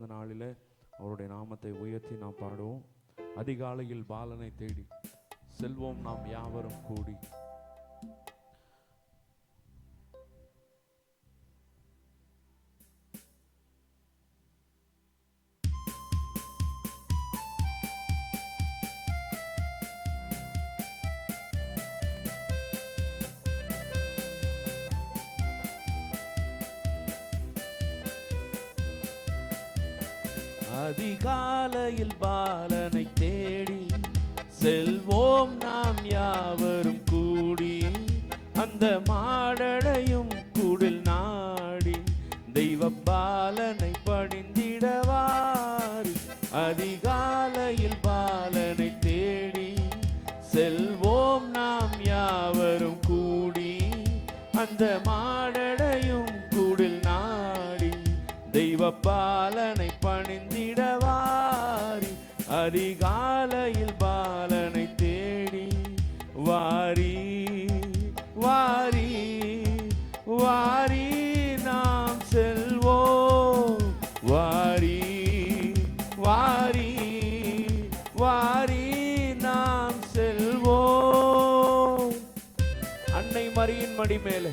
இந்த நாளில் அவருடைய நாமத்தை உயர்த்தி நாம் பாடுவோம். அதிகாலையில் பாலனை தேடி செல்வோம் நாம் யாவரும் கூடி. அதிகாலையில் பாலனை தேடி செல்வோம் நாம் யாவரும் கூடி. அந்த மாடடையும் குடில் நாடி தெய்வ பாலனை பணிந்திடவாரி. அதிகாலையில் பாலனை தேடி செல்வோம் நாம் யாவரும் கூடி. அந்த மாடடையும் குடில் நாடி தெய்வ பாலனை பணிந்திடவாரி. அதிகாலையில் பாலனை தேடி வாரி வாரி வாரி நாம் செல்வோம். வாரி வாரி வாரி நாம் செல்வோம். அன்னை மரியின் மடி மேலே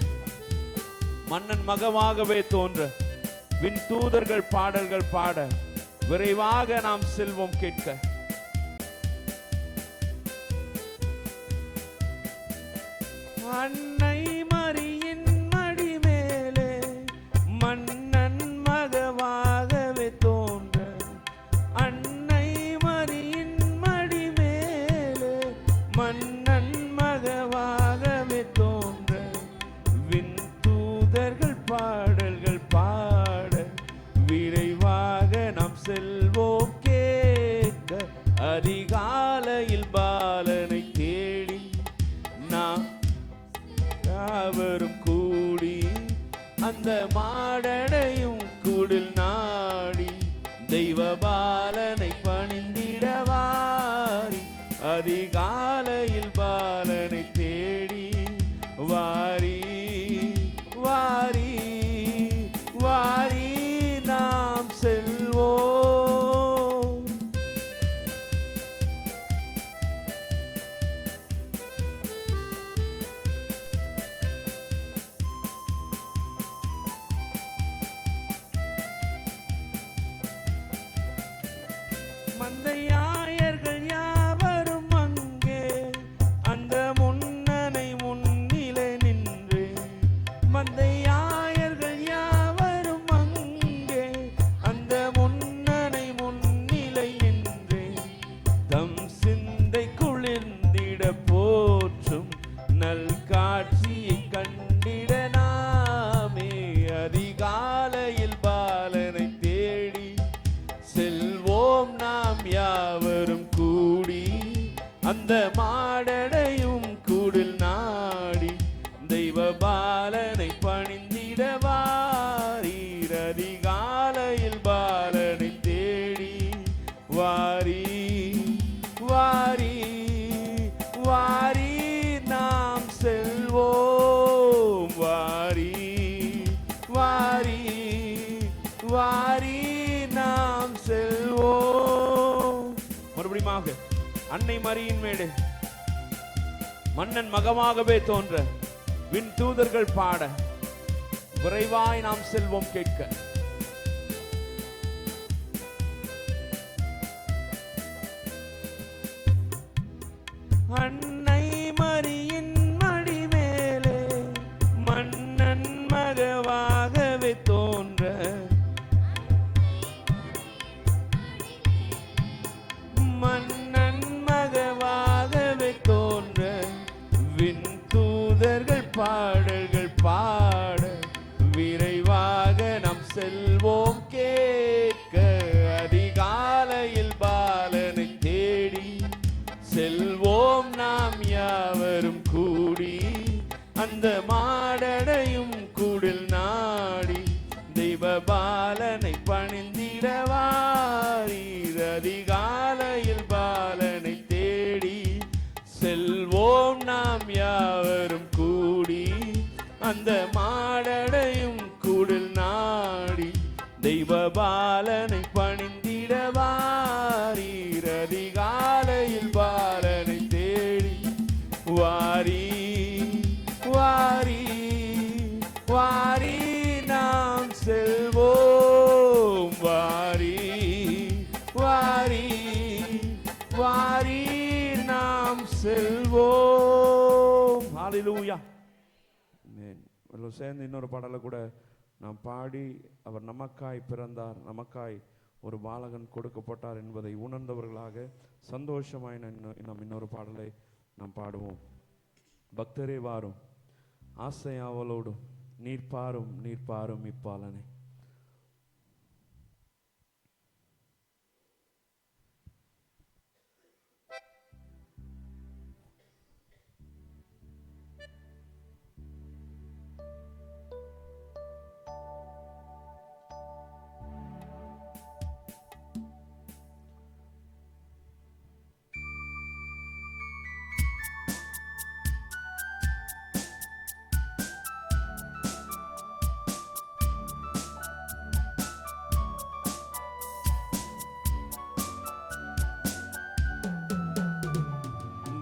மன்னன் மகமாகவே தோன்ற விண் தூதர்கள் பாடல்கள் பாட விரைவாக நாம் செல்வோம் கேட்க. அன்னை மரியின் மடி மேலே மன்னன் மகமாகவே தோன்ற. அன்னை மரியின் மடி மேலே மன்னன் மகமாகவே தோன்ற விண் தூதர்கள் பாடல்கள் பாட விரைவாக நாம் செல்வோம் கேட்க. அதிகாலையில் பாலனை தேடி நாம் யாவரும் கூடி. அந்த மாடடையும் குடில் நாடி தெய்வ பாலனை பணிந்திடவாரி. அதிகாலையில் பாலனை தேடி வாரி வாரி வாரி நாம் செல்வோம். மந்தையாயர்கள் யாவரும் அங்கே அந்த முன்னனை முன்னிலை நின்று. மந்தையாயர்கள் யாவரும் அங்கே அந்த முன்னனை முன்னிலை நின்று தம் சிந்தை குளிர்ந்திட போற்றும் நல் காட்சியை கண்டிட நாமே. அதிகாலையில் பாலனை தேடி செல்வோம் நாம் யாவரும் கூடி. அந்த மாடடையும் குடில் நாடி தெய்வ பாலனை பணிந்திடவாரீர். அதிகாலையில் பாலனை தேடி வாரி வாரி வாரி நாம் செல்வோம். வாரி வாரி வாரி நாம் செல்வோம். மறுபடியும் அன்னை மரியின் மேடு மன்னன் மகமாகவே தோன்ற விண் தூதர்கள் பாட விரைவாய் நாம் செல்வோம் கேட்க. அன்னை மரியின் மடி மேலே மன்னன் மகமாகவே தோன்ற. மன்னன் மகமாகவே தோன்ற விண் தூதர்கள் பாடல்கள் பாட விரைவாக நாம் செல்வோம் கேட்க. அதிகாலையில் பாலனை தேடி செல்வோம் நாம் யாவரும் கூடி. அந்த மாடடையும் குடில் நாடி தெய்வ பாலனை பணிந்திடவாரீர். அதிகாலையில் பாலனை தேடி செல்வோம் நாம் யாவரும் கூடி. அந்த மாடடையும் குடில் நாடி தெய்வ பாலனை செல்வோம். ஹalleluya. ஆமென். சேர்ந்து இன்னொரு பாடலை கூட நாம் பாடி, அவர் நமக்காய் பிறந்தார், நமக்காய் ஒரு பாலகன் கொடுக்கப்பட்டார் என்பதை உணர்ந்தவர்களாக சந்தோஷமாய் நாம் இன்னொரு பாடலை நாம் பாடுவோம். பக்தரே வாரும், ஆசையாவலோடும் நீர் பாரும், நீர் பாரும் இப்பாலனை.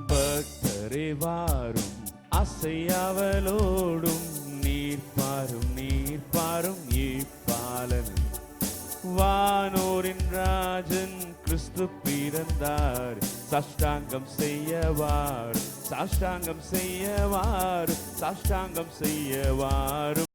பக்தரே வாரும், அசையாவலோடும் நீர் பாரும், நீர் பாரும் இப்பாலனை. வானோரின் ராஜன் கிறிஸ்து பிறந்தார், சாஷ்டாங்கம் செய்யவார், சாஷ்டாங்கம் செய்யவார், சாஷ்டாங்கம் செய்யவார்.